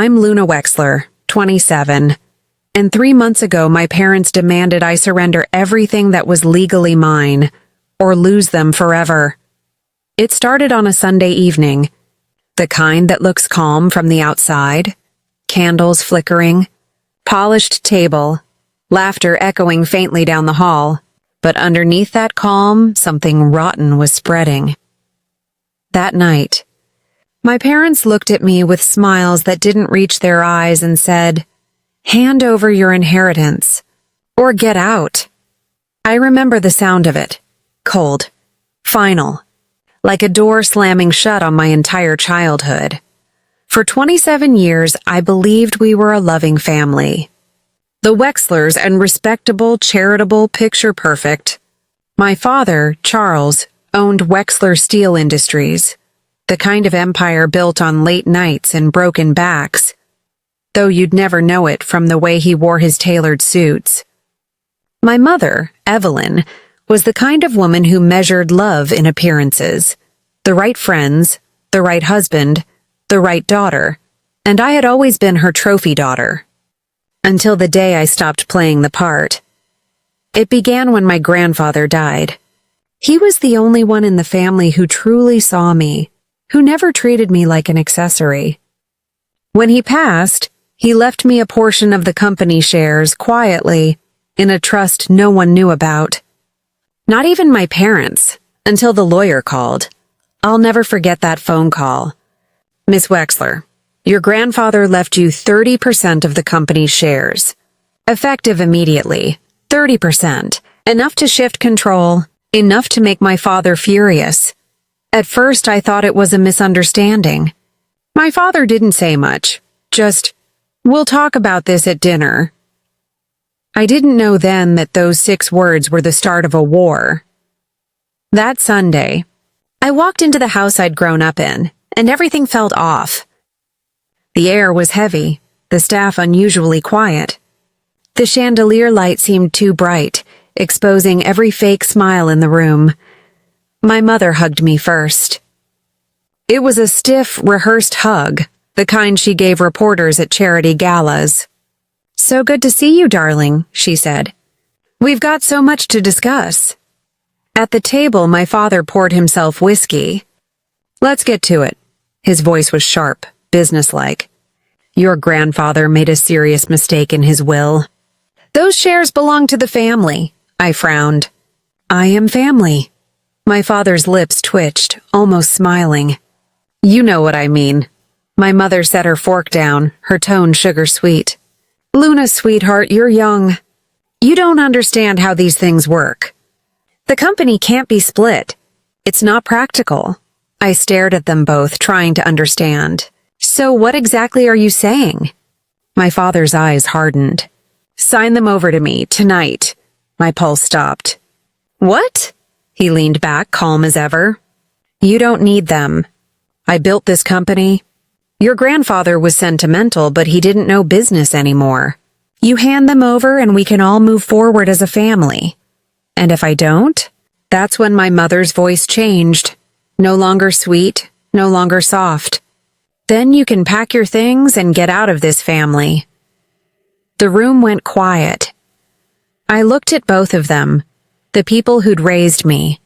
I'm Luna Wexler, 27, and 3 months ago my parents demanded I surrender everything that was legally mine, or lose them forever. It started on a Sunday evening, the kind that looks calm from the outside, candles flickering, polished table, laughter echoing faintly down the hall, but underneath that calm, something rotten was spreading. That night, my parents looked at me with smiles that didn't reach their eyes and said, "Hand over your inheritance, or get out." I remember the sound of it, cold, final, like a door slamming shut on my entire childhood. For 27 years, I believed we were a loving family. The Wexlers and respectable, charitable, picture-perfect. My father, Charles, owned Wexler Steel Industries, the kind of empire built on late nights and broken backs, though you'd never know it from the way he wore his tailored suits. My mother, Evelyn, was the kind of woman who measured love in appearances, the right friends, the right husband, the right daughter, and I had always been her trophy daughter. Until the day I stopped playing the part. It began when my grandfather died. He was the only one in the family who truly saw me, who never treated me like an accessory. When he passed, he left me a portion of the company shares quietly, in a trust no one knew about. Not even my parents, until the lawyer called. I'll never forget that phone call. "Miss Wexler, your grandfather left you 30% of the company's shares. Effective immediately, 30%. Enough to shift control, enough to make my father furious. At first, I thought it was a misunderstanding. My father didn't say much, just, 'We'll talk about this at dinner.' I didn't know then that those 6 words were the start of a war. That Sunday, I walked into the house I'd grown up in, and everything felt off. The air was heavy, the staff unusually quiet. The chandelier light seemed too bright, exposing every fake smile in the room. My mother hugged me first. It was a stiff, rehearsed hug, the kind she gave reporters at charity galas. "So good to see you, darling," she said. "We've got so much to discuss." At the table, my father poured himself whiskey. "Let's get to it." His voice was sharp, businesslike. "Your grandfather made a serious mistake in his will." "Those shares belong to the family," I frowned. "I am family." My father's lips twitched, almost smiling. "You know what I mean." My mother set her fork down, her tone sugar-sweet. "Luna, sweetheart, you're young. You don't understand how these things work. The company can't be split. It's not practical." I stared at them both, trying to understand. "So what exactly are you saying?" My father's eyes hardened. "Sign them over to me, tonight." My pulse stopped. "What?" He leaned back, calm as ever. "You don't need them. I built this company. Your grandfather was sentimental, but he didn't know business anymore. You hand them over and we can all move forward as a family. And if I don't?" That's when my mother's voice changed. No longer sweet, no longer soft. "Then you can pack your things and get out of this family." The room went quiet. I looked at both of them, the people who'd raised me,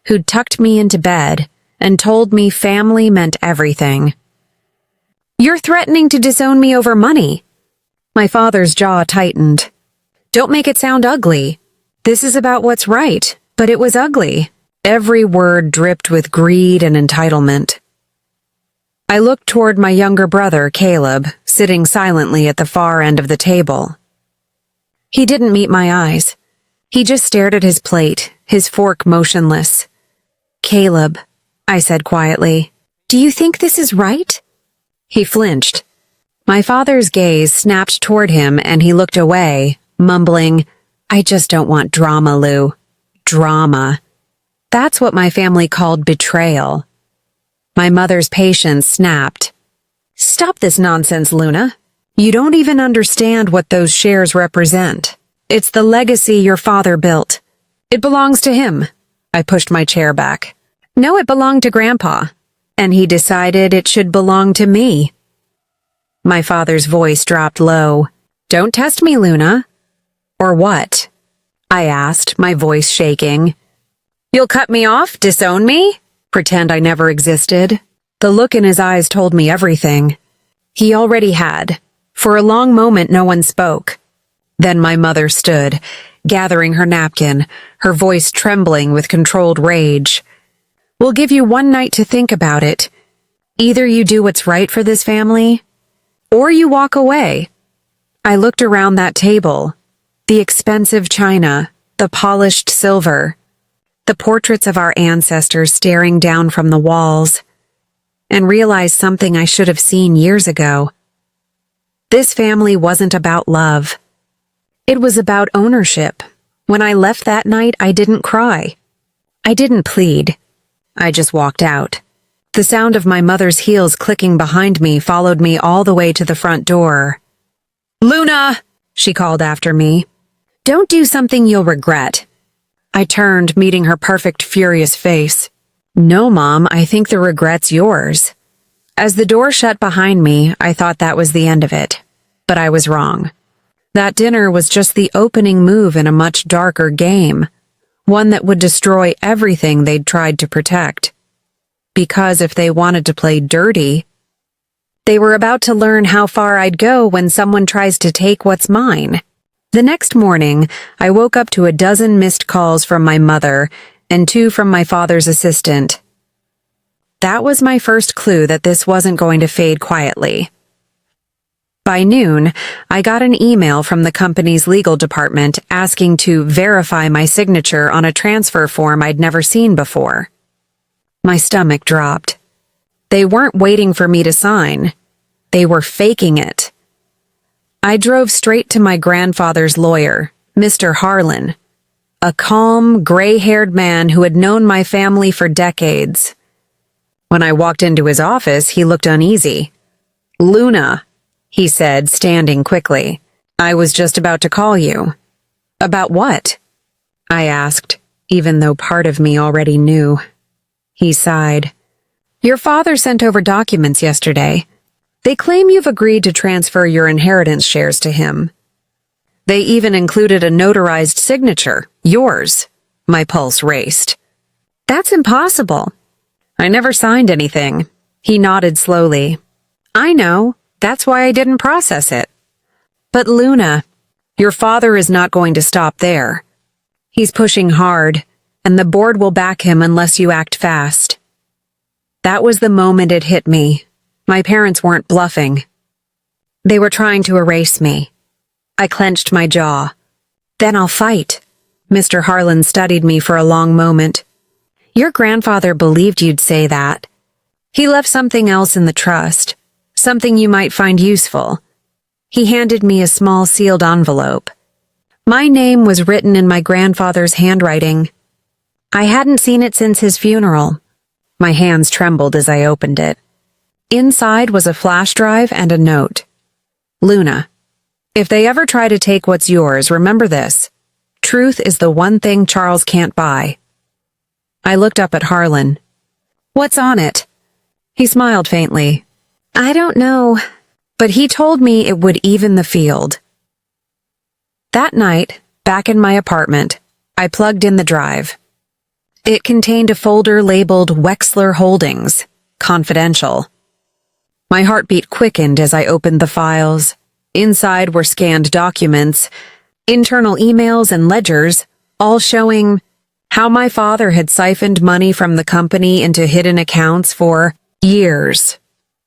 who'd tucked me into bed and told me family meant everything. "You're threatening to disown me over money." My father's jaw tightened. "Don't make it sound ugly. This is about what's right, but it was ugly." Every word dripped with greed and entitlement. I looked toward my younger brother, Caleb, sitting silently at the far end of the table. He didn't meet my eyes. He just stared at his plate, his fork motionless. "Caleb," I said quietly, "do you think this is right?" He flinched. My father's gaze snapped toward him and he looked away, mumbling, "I just don't want drama, Lou. Drama." That's what my family called betrayal. My mother's patience snapped. "Stop this nonsense, Luna. You don't even understand what those shares represent. It's the legacy your father built. It belongs to him." I pushed my chair back. "No, it belonged to Grandpa, and he decided it should belong to me." My father's voice dropped low. "Don't test me, Luna." "Or what?" I asked, my voice shaking. "You'll cut me off, disown me? Pretend I never existed?" The look in his eyes told me everything. He already had. For a long moment, no one spoke. Then my mother stood, gathering her napkin, her voice trembling with controlled rage. "We'll give you one night to think about it. Either you do what's right for this family, or you walk away." I looked around that table. The expensive china, the polished silver, the portraits of our ancestors staring down from the walls, and realized something I should have seen years ago. This family wasn't about love. It was about ownership. When I left that night, I didn't cry. I didn't plead. I just walked out. The sound of my mother's heels clicking behind me followed me all the way to the front door. "Luna!" she called after me. "Don't do something you'll regret." I turned, meeting her perfect, furious face. "No, Mom, I think the regret's yours." As the door shut behind me, I thought that was the end of it. But I was wrong. That dinner was just the opening move in a much darker game, one that would destroy everything they'd tried to protect. Because if they wanted to play dirty, they were about to learn how far I'd go when someone tries to take what's mine. The next morning, I woke up to a dozen missed calls from my mother and 2 from my father's assistant. That was my first clue that this wasn't going to fade quietly. By noon, I got an email from the company's legal department asking to verify my signature on a transfer form I'd never seen before. My stomach dropped. They weren't waiting for me to sign. They were faking it. I drove straight to my grandfather's lawyer, Mr. Harlan, a calm, gray-haired man who had known my family for decades. When I walked into his office, he looked uneasy. "Luna," he said, standing quickly. "I was just about to call you." "About what?" I asked, even though part of me already knew. He sighed. "Your father sent over documents yesterday. They claim you've agreed to transfer your inheritance shares to him. They even included a notarized signature, yours." My pulse raced. "That's impossible." "I never signed anything." He nodded slowly. "I know. That's why I didn't process it." "But Luna, your father is not going to stop there. He's pushing hard, and the board will back him unless you act fast." That was the moment it hit me. My parents weren't bluffing. They were trying to erase me. I clenched my jaw. "Then I'll fight." Mr. Harlan studied me for a long moment. "Your grandfather believed you'd say that. He left something else in the trust, something you might find useful." He handed me a small sealed envelope. My name was written in my grandfather's handwriting. I hadn't seen it since his funeral. My hands trembled as I opened it. Inside was a flash drive and a note. "Luna, if they ever try to take what's yours, remember this. Truth is the one thing Charles can't buy." I looked up at Harlan. "What's on it?" He smiled faintly. "I don't know, but he told me it would even the field." That night, back in my apartment, I plugged in the drive. It contained a folder labeled Wexler Holdings, Confidential. My heartbeat quickened as I opened the files. Inside were scanned documents, internal emails and ledgers, all showing how my father had siphoned money from the company into hidden accounts for years.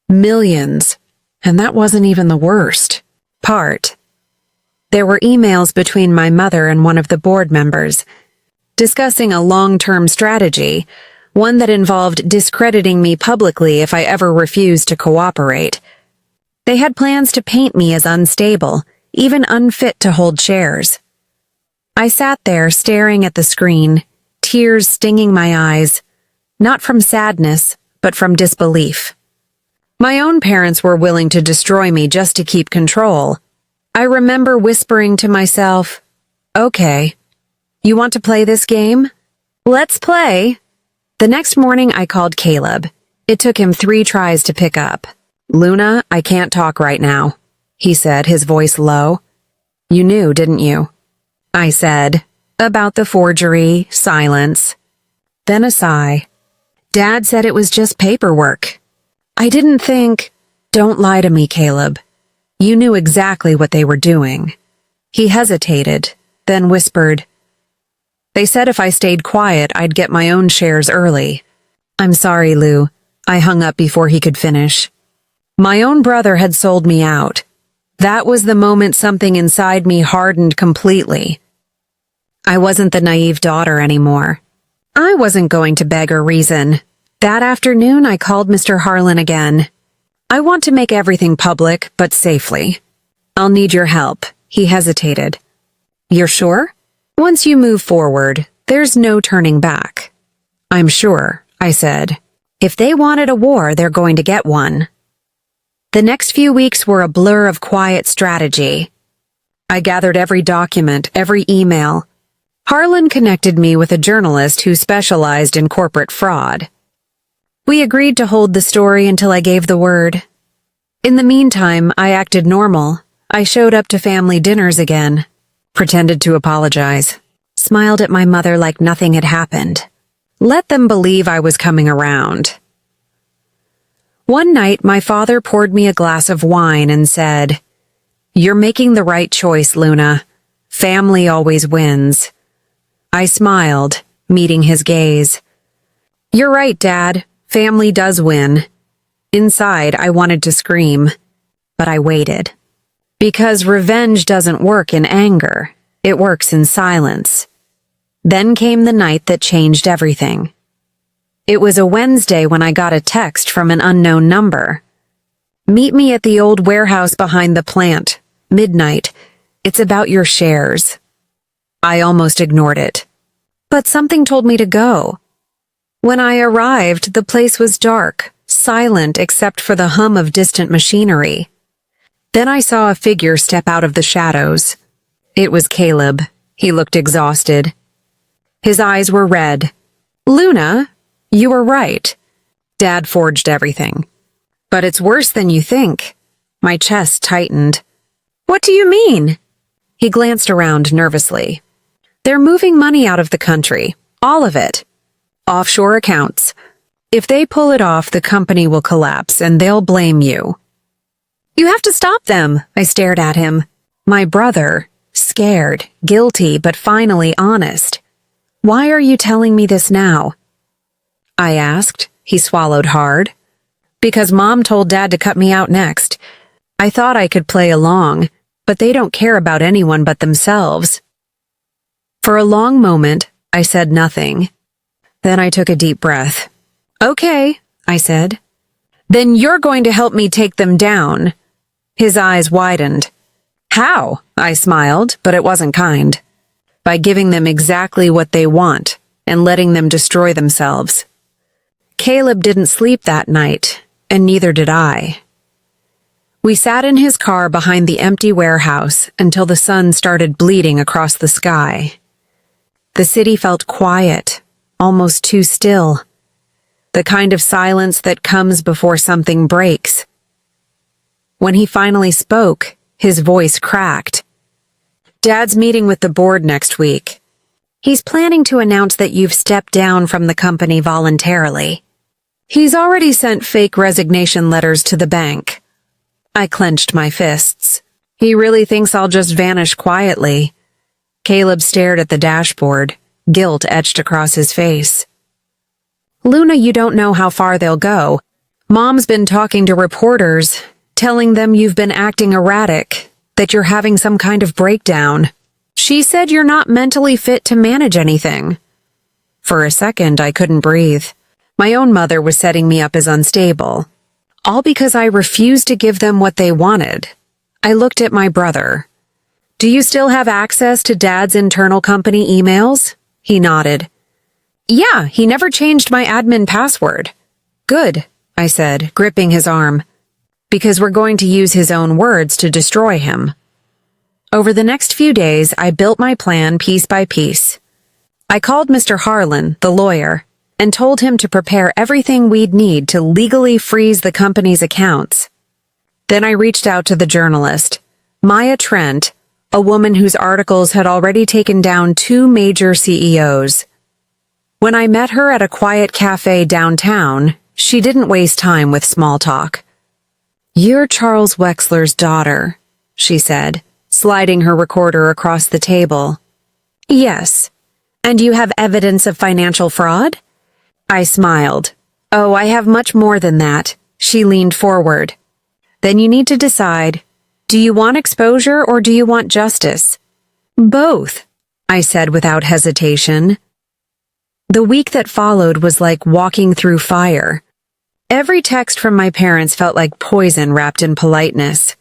Millions. And that wasn't even the worst part. There were emails between my mother and one of the board members, discussing a long-term strategy, one that involved discrediting me publicly if I ever refused to cooperate. They had plans to paint me as unstable, even unfit to hold shares. I sat there staring at the screen, tears stinging my eyes, not from sadness, but from disbelief. My own parents were willing to destroy me just to keep control. I remember whispering to myself, "Okay, you want to play this game? Let's play." The next morning I called Caleb. It took him 3 tries to pick up. Luna, I can't talk right now, he said, his voice low. You knew, didn't you? I said, about the forgery, silence. Then a sigh. Dad said it was just paperwork. I didn't think, don't lie to me, Caleb. You knew exactly what they were doing. He hesitated, then whispered, They said if I stayed quiet, I'd get my own shares early. I'm sorry, Lou. I hung up before he could finish. My own brother had sold me out. That was the moment something inside me hardened completely. I wasn't the naive daughter anymore. I wasn't going to beg or reason. That afternoon, I called Mr. Harlan again. I want to make everything public, but safely. I'll need your help. He hesitated. You're sure? Once you move forward, there's no turning back. I'm sure, I said. If they wanted a war, they're going to get one. The next few weeks were a blur of quiet strategy. I gathered every document, every email. Harlan connected me with a journalist who specialized in corporate fraud. We agreed to hold the story until I gave the word. In the meantime, I acted normal. I showed up to family dinners again, pretended to apologize, smiled at my mother like nothing had happened. Let them believe I was coming around. One night, my father poured me a glass of wine and said, You're making the right choice, Luna. Family always wins. I smiled, meeting his gaze. You're right, Dad. Family does win. Inside, I wanted to scream, but I waited. Because revenge doesn't work in anger. It works in silence. Then came the night that changed everything. It was a Wednesday when I got a text from an unknown number. Meet me at the old warehouse behind the plant. Midnight. It's about your shares. I almost ignored it. But something told me to go. When I arrived, the place was dark, silent except for the hum of distant machinery. Then I saw a figure step out of the shadows. It was Caleb. He looked exhausted. His eyes were red. Luna, you were right. Dad forged everything. But it's worse than you think. My chest tightened. What do you mean? He glanced around nervously. They're moving money out of the country. All of it. Offshore accounts. If they pull it off, the company will collapse and they'll blame you. You have to stop them, I stared at him. My brother, scared, guilty, but finally honest. Why are you telling me this now? I asked. He swallowed hard. Because Mom told Dad to cut me out next. I thought I could play along, but they don't care about anyone but themselves. For a long moment, I said nothing. Then I took a deep breath. Okay, I said. Then you're going to help me take them down. His eyes widened. How? I smiled, but it wasn't kind. By giving them exactly what they want and letting them destroy themselves. Caleb didn't sleep that night, and neither did I. We sat in his car behind the empty warehouse until the sun started bleeding across the sky. The city felt quiet, almost too still. The kind of silence that comes before something breaks. When he finally spoke, his voice cracked. Dad's meeting with the board next week. He's planning to announce that you've stepped down from the company voluntarily. He's already sent fake resignation letters to the bank. I clenched my fists. He really thinks I'll just vanish quietly. Caleb stared at the dashboard, guilt etched across his face. Luna, you don't know how far they'll go. Mom's been talking to reporters, telling them you've been acting erratic, that you're having some kind of breakdown. She said you're not mentally fit to manage anything. For a second, I couldn't breathe. My own mother was setting me up as unstable. All because I refused to give them what they wanted. I looked at my brother. Do you still have access to Dad's internal company emails? He nodded. Yeah, he never changed my admin password. Good, I said, gripping his arm. Because we're going to use his own words to destroy him. Over the next few days, I built my plan piece by piece. I called Mr. Harlan, the lawyer, and told him to prepare everything we'd need to legally freeze the company's accounts, Then I reached out to the journalist, Maya Trent, a woman whose articles had already taken down 2 major CEOs. When I met her at a quiet cafe downtown, she didn't waste time with small talk. "You're Charles Wexler's daughter," she said, sliding her recorder across the table. "Yes. And you have evidence of financial fraud?" I smiled. "Oh, I have much more than that." She leaned forward. "Then you need to decide. Do you want exposure or do you want justice?" "Both," I said without hesitation. The week that followed was like walking through fire. Every text from my parents felt like poison wrapped in politeness.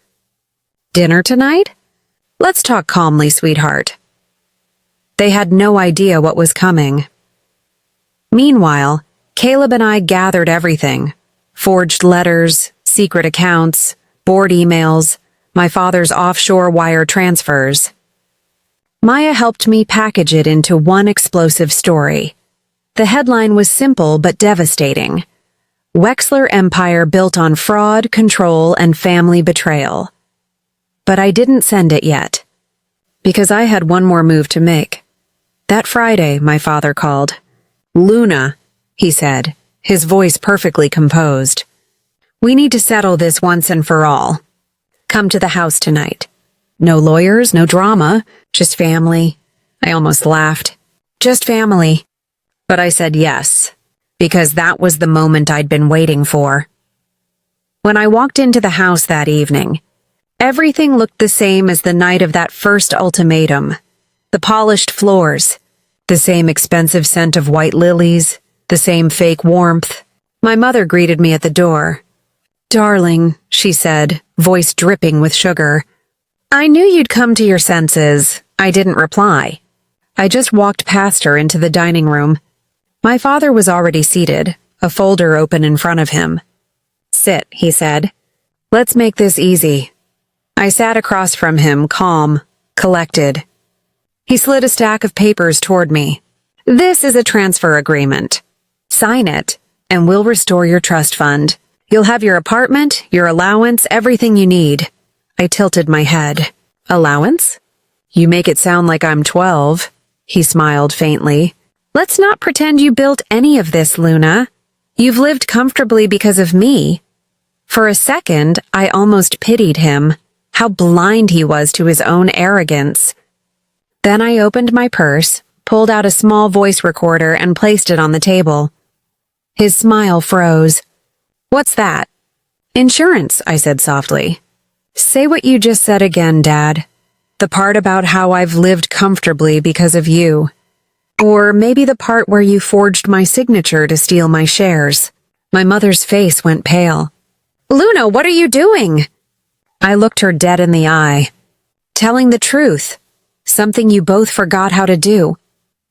"Dinner tonight? Let's talk calmly, sweetheart." They had no idea what was coming. Meanwhile, Caleb and I gathered everything. Forged letters, secret accounts, board emails, my father's offshore wire transfers. Maya helped me package it into one explosive story. The headline was simple but devastating. Wexler Empire built on fraud, control, and family betrayal. But I didn't send it yet, because I had one more move to make. That Friday, my father called. "Luna," he said, his voice perfectly composed. "We need to settle this once and for all. Come to the house tonight. No lawyers, no drama, just family." I almost laughed. Just family. But I said yes, because that was the moment I'd been waiting for. When I walked into the house that evening, everything looked the same as the night of that first ultimatum. The polished floors, the same expensive scent of white lilies, the same fake warmth. My mother greeted me at the door. "Darling," she said, voice dripping with sugar. "I knew you'd come to your senses." I didn't reply. I just walked past her into the dining room. My father was already seated, a folder open in front of him. "Sit," he said. "Let's make this easy." I sat across from him, calm, collected. He slid a stack of papers toward me. "This is a transfer agreement. Sign it, and we'll restore your trust fund. You'll have your apartment, your allowance, everything you need." I tilted my head. "Allowance? You make it sound like I'm 12. He smiled faintly. "Let's not pretend you built any of this, Luna. You've lived comfortably because of me." For a second, I almost pitied him. How blind he was to his own arrogance. Then I opened my purse, pulled out a small voice recorder, and placed it on the table. His smile froze. "What's that?" "Insurance," I said softly. "Say what you just said again, Dad. The part about how I've lived comfortably because of you. Or maybe the part where you forged my signature to steal my shares." My mother's face went pale. "Luna, what are you doing?" I looked her dead in the eye. "Telling the truth. Something you both forgot how to do."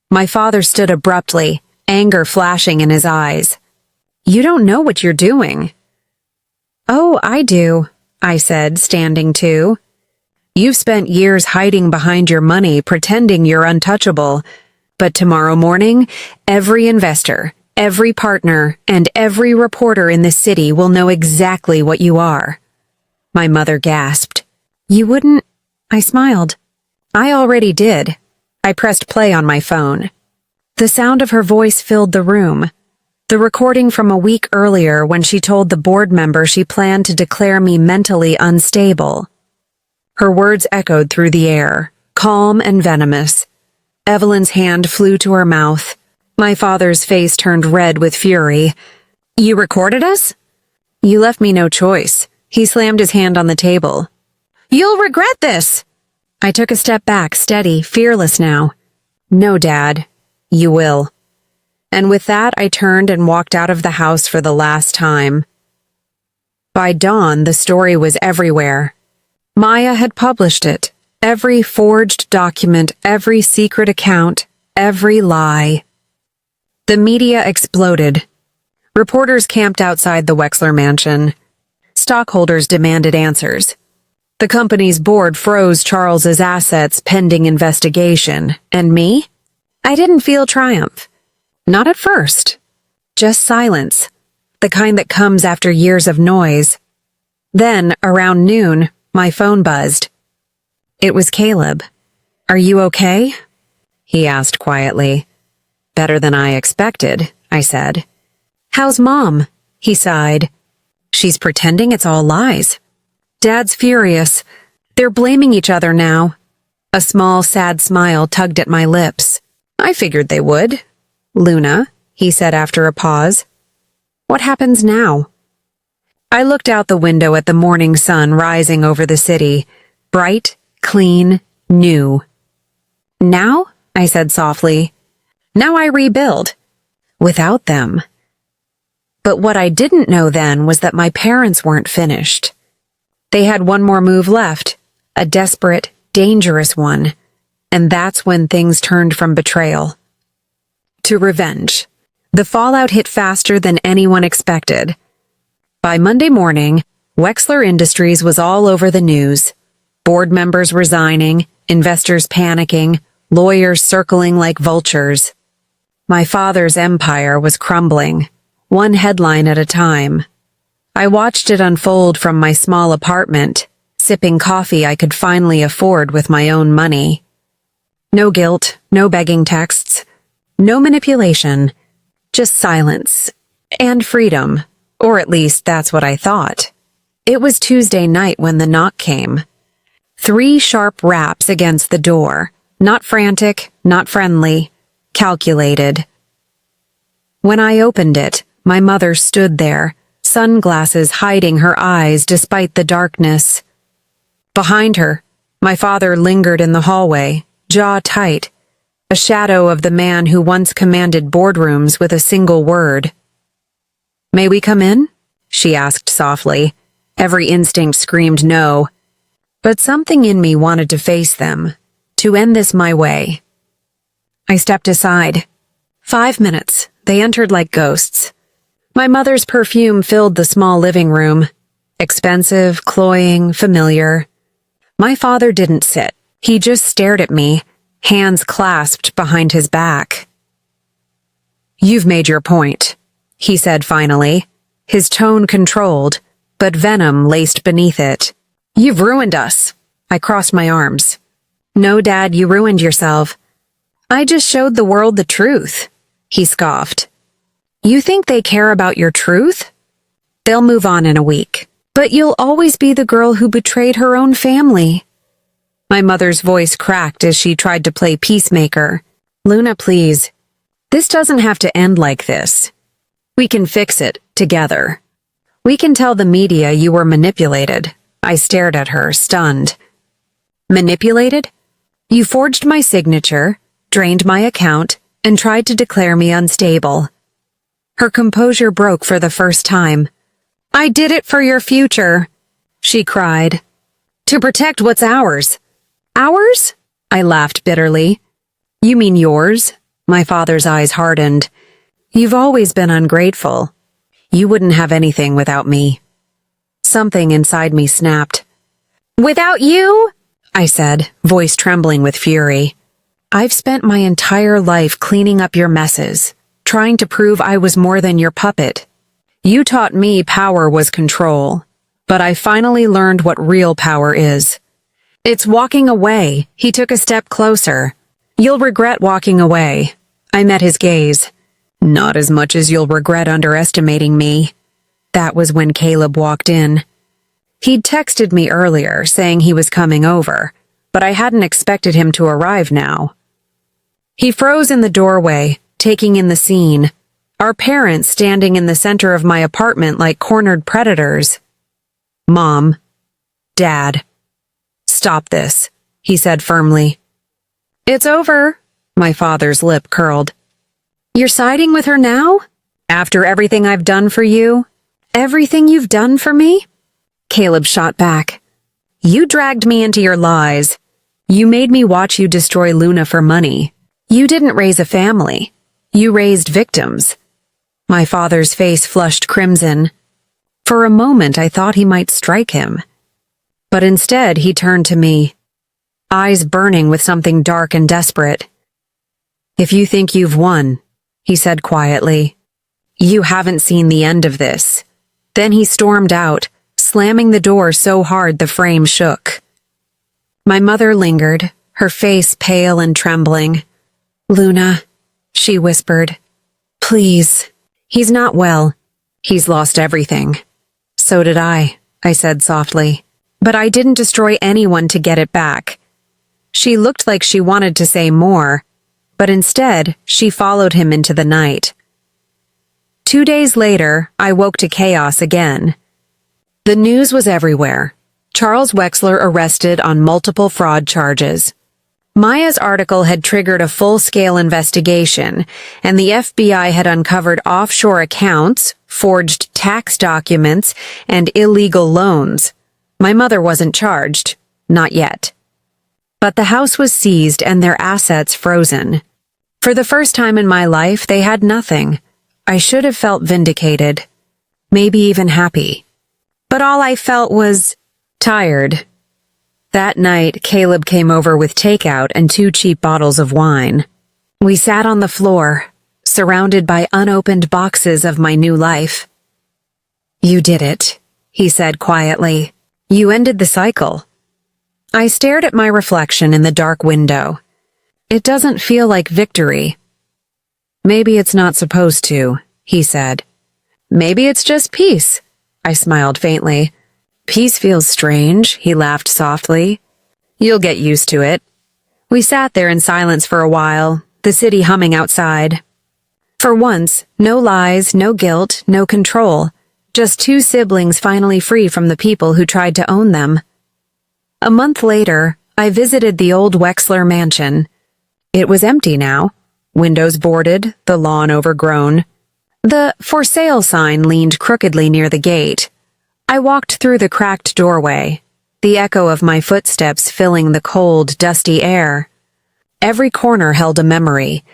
My father stood abruptly, anger flashing in his eyes. "You don't know what you're doing." "Oh, I do," I said, standing too. "You've spent years hiding behind your money, pretending you're untouchable. But tomorrow morning, every investor, every partner, and every reporter in the city will know exactly what you are." My mother gasped. "You wouldn't?" I smiled. "I already did." I pressed play on my phone. The sound of her voice filled the room. The recording from a week earlier when she told the board member she planned to declare me mentally unstable. Her words echoed through the air, calm and venomous. Evelyn's hand flew to her mouth. My father's face turned red with fury. "You recorded us?" "You left me no choice." He slammed his hand on the table. "You'll regret this." I took a step back, steady, fearless now. "No, Dad. You will." And with that, I turned and walked out of the house for the last time. By dawn, the story was everywhere. Maya had published it. Every forged document, every secret account, every lie. The media exploded. Reporters camped outside the Wexler mansion. Stockholders demanded answers. The company's board froze Charles's assets pending investigation. And me? I didn't feel triumph. Not at first. Just silence. The kind that comes after years of noise. Then, around noon, my phone buzzed. It was Caleb. "Are you okay?" he asked quietly. "Better than I expected," I said. "How's Mom?" he sighed. "She's pretending it's all lies. Dad's furious. They're blaming each other now." A small, sad smile tugged at my lips. "I figured they would." "Luna," he said after a pause. "What happens now?" I looked out the window at the morning sun rising over the city, bright, clean, new. "Now?" I said softly. "Now I rebuild. Without them." But what I didn't know then was that my parents weren't finished. They had one more move left, a desperate, dangerous one, and that's when things turned from betrayal to revenge. The fallout hit faster than anyone expected. By Monday morning, Wexler Industries was all over the news. Board members resigning, investors panicking, lawyers circling like vultures. My father's empire was crumbling, one headline at a time. I watched it unfold from my small apartment, sipping coffee I could finally afford with my own money. No guilt, no begging texts, no manipulation, just silence and freedom, or at least that's what I thought. It was Tuesday night when the knock came. 3 sharp raps against the door, not frantic, not friendly, calculated. When I opened it, my mother stood there, sunglasses hiding her eyes despite the darkness. Behind her, my father lingered in the hallway, jaw tight, a shadow of the man who once commanded boardrooms with a single word. "May we come in?" she asked softly. Every instinct screamed no. But something in me wanted to face them, to end this my way. I stepped aside. 5 minutes. They entered like ghosts. My mother's perfume filled the small living room. Expensive, cloying, familiar. My father didn't sit. He just stared at me, hands clasped behind his back. "You've made your point," he said finally, his tone controlled, but venom laced beneath it. "You've ruined us." I crossed my arms. "No, Dad, you ruined yourself. I just showed the world the truth," he scoffed. "You think they care about your truth? They'll move on in a week. But you'll always be the girl who betrayed her own family." My mother's voice cracked as she tried to play peacemaker. "Luna, please. This doesn't have to end like this. We can fix it, together. We can tell the media you were manipulated." I stared at her, stunned. "Manipulated? You forged my signature, drained my account, and tried to declare me unstable." Her composure broke for the first time. "I did it for your future," she cried. "To protect what's ours." "Ours?" I laughed bitterly. "You mean yours?" My father's eyes hardened. "You've always been ungrateful. You wouldn't have anything without me." Something inside me snapped. "Without you?" I said, voice trembling with fury. "I've spent my entire life cleaning up your messes, trying to prove I was more than your puppet. You taught me power was control, but I finally learned what real power is. It's walking away." He took a step closer. "You'll regret walking away." I met his gaze. "Not as much as you'll regret underestimating me." That was when Caleb walked in. He'd texted me earlier saying he was coming over, but I hadn't expected him to arrive now. He froze in the doorway, taking in the scene, our parents standing in the center of my apartment like cornered predators. "Mom, Dad, stop this," he said firmly. "It's over." My father's lip curled. "You're siding with her now? After everything I've done for you? Everything you've done for me?" Caleb shot back. "You dragged me into your lies. You made me watch you destroy Luna for money. You didn't raise a family. You raised victims." My father's face flushed crimson. For a moment I thought he might strike him. But instead he turned to me, eyes burning with something dark and desperate. "If you think you've won," he said quietly, "you haven't seen the end of this." Then he stormed out, slamming the door so hard the frame shook. My mother lingered, her face pale and trembling. "Luna," she whispered. "Please. He's not well. He's lost everything." "So did I said softly. "But I didn't destroy anyone to get it back." She looked like she wanted to say more, but instead she followed him into the night. 2 days later, I woke to chaos again. The news was everywhere. Charles Wexler arrested on multiple fraud charges. Maya's article had triggered a full-scale investigation, and the FBI had uncovered offshore accounts, forged tax documents, and illegal loans. My mother wasn't charged. Not yet. But the house was seized and their assets frozen. For the first time in my life, they had nothing. I should have felt vindicated. Maybe even happy. But all I felt was tired. That night, Caleb came over with takeout and 2 cheap bottles of wine. We sat on the floor, surrounded by unopened boxes of my new life. "You did it," he said quietly. "You ended the cycle." I stared at my reflection in the dark window. It doesn't feel like victory. "Maybe it's not supposed to," he said. "Maybe it's just peace," I smiled faintly. "Peace feels strange," he laughed softly. "You'll get used to it." We sat there in silence for a while, the city humming outside. For once, no lies, no guilt, no control. Just 2 siblings finally free from the people who tried to own them. A month later, I visited the old Wexler mansion. It was empty now. Windows boarded, the lawn overgrown. The "for sale" sign leaned crookedly near the gate. I walked through the cracked doorway, the echo of my footsteps filling the cold, dusty air. Every corner held a memory.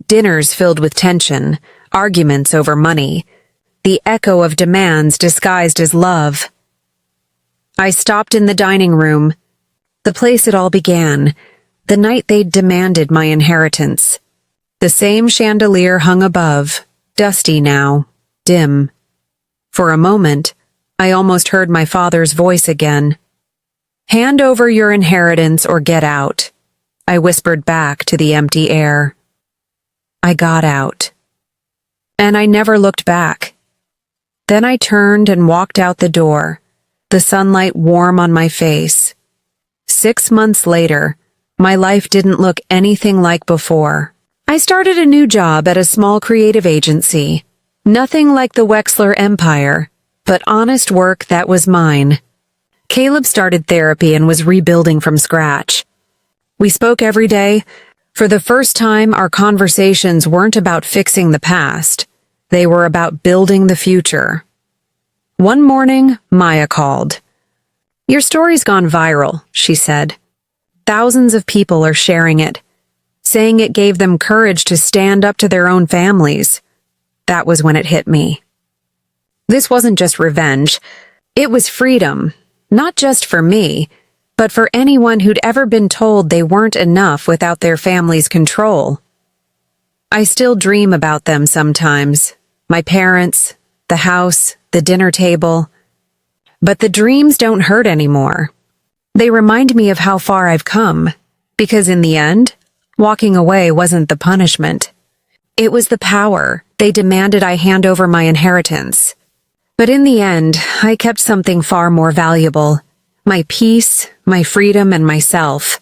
Dinners filled with tension, arguments over money, the echo of demands disguised as love. I stopped in the dining room, the place it all began, the night they'd demanded my inheritance. The same chandelier hung above, dusty now, dim. For a moment, I almost heard my father's voice again. "Hand over your inheritance or get out," I whispered back to the empty air. I got out. And I never looked back. Then I turned and walked out the door, the sunlight warm on my face. 6 months later, my life didn't look anything like before. I started a new job at a small creative agency. Nothing like the Wexler empire, but honest work that was mine. Caleb started therapy and was rebuilding from scratch. We spoke every day. For the first time, our conversations weren't about fixing the past. They were about building the future. One morning, Maya called. "Your story's gone viral," she said. "Thousands of people are sharing it, saying it gave them courage to stand up to their own families." That was when it hit me. This wasn't just revenge. It was freedom, not just for me, but for anyone who'd ever been told they weren't enough without their family's control. I still dream about them sometimes. My parents, the house, the dinner table. But the dreams don't hurt anymore. They remind me of how far I've come, because in the end, walking away wasn't the punishment. It was the power. They demanded I hand over my inheritance. But in the end, I kept something far more valuable. My peace, my freedom, and myself.